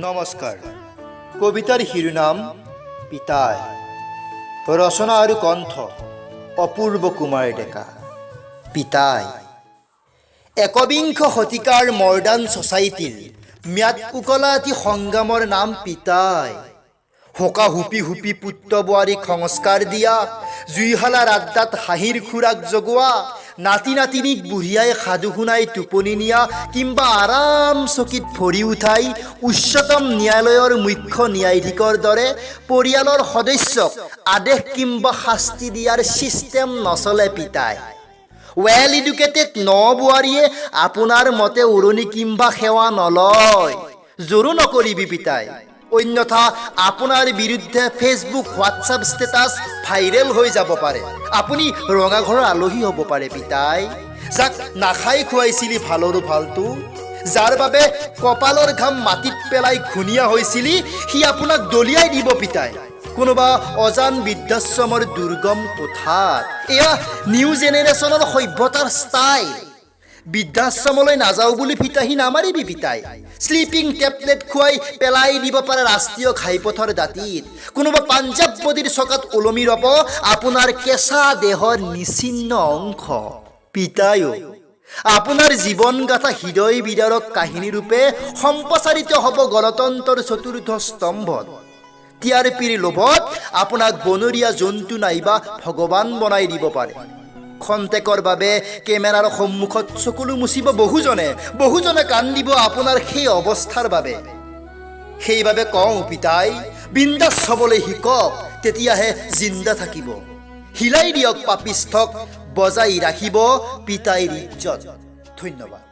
নমস্কাৰ। কবিতাৰ শিৰোনাম পিতাই। ৰচনা আৰু কণ্ঠ অপূৰ্ব কুমাৰ ডেকা। পিতাই। একবিংশ শতিকাৰ মডাৰ্ণ ছ'চাইটিৰ ম্যাদ উকলা এটি সংগ্ৰামৰ নাম পিতাই। হোকা হুপি হুপি পুত্ৰ বোৱাৰীক সংস্কাৰ দিয়া, জুইশালা ৰাদ্দাত হাঁহিৰ খোৰাক জগোৱা, নাতি নাতিনীক বুঢ়িয়াই সাধু শুনাই টোপনি নিয়া, কিম্বা আৰাম চকীত ভৰি উঠাই উচ্চতম ন্যায়ালয়ৰ মুখ্য ন্যায়াধীশৰ দৰে পৰিয়ালৰ সদস্যক আদেশ কিম্বা শাস্তি দিয়াৰ ছিষ্টেম নচলে পিতাই। ৱেল এডুকেটেড বোৱাৰীয়ে আপোনাৰ মতে উৰণি কিম্বা সেৱা নলয়। জোৰো নকৰিবি পিতাই, অন্যথা আপোনাৰ বিৰুদ্ধে ফেচবুক হোৱাটছআপ ষ্টেটাছ ভাইৰেল হৈ যাব পাৰে। আপুনি ৰঙাঘৰৰ আলহী হ'ব পাৰে পিতাই। যাক নাখাই খুৱাইছিলি ভালৰো ভালটো, যাৰ বাবে কপালৰ ঘাম মাটিত পেলাই ঘূণীয়া হৈছিলি, সি আপোনাক দলিয়াই দিব পিতাই কোনোবা অজান বৃদ্ধাশ্ৰমৰ দুৰ্গম কোঠাত। এয়া নিউ জেনেৰেশ্যনৰ সভ্যতাৰ ষ্টাইল। বৃদ্ধাশ্ৰমলৈ নাযাওঁ বুলি ফিতাহী নামাৰিবি পিতাই। শ্লিপিং টেবলেট খুৱাই পেলাই দিব পাৰে ৰাষ্ট্ৰীয় ঘাইপথৰ দাঁতিত। কোনোবা পাঞ্জাৱ বদীৰ চকাত ওলমি ৰ'ব আপোনাৰ কেঁচা দেহৰ নিচিন্ন অংশ। পিতাইও আপোনাৰ জীৱনগাথা হৃদয় বিদাৰক কাহিনীৰূপে সম্প্ৰচাৰিত হ'ব গণতন্ত্ৰৰ চতুৰ্থ স্তম্ভত। টিআৰপিৰ লোভত আপোনাক বনৰীয়া জন্তু নাইবা ভগৱান বনাই দিব পাৰে। খন্তেকৰ বাবে কেমেৰাৰ সন্মুখত চকুলো মুচিব বহুজনে কান্দিব আপোনাৰ সেই অৱস্থাৰ বাবে। সেইবাবে কওঁ পিতাই, বিন্দাছ হ'বলৈ শিকক, তেতিয়াহে জিন্দা থাকিব। হিলাই দিয়ক পাপিষ্ঠক, বজাই ৰাখিব পিতাইৰ ইজ্জত। ধন্যবাদ।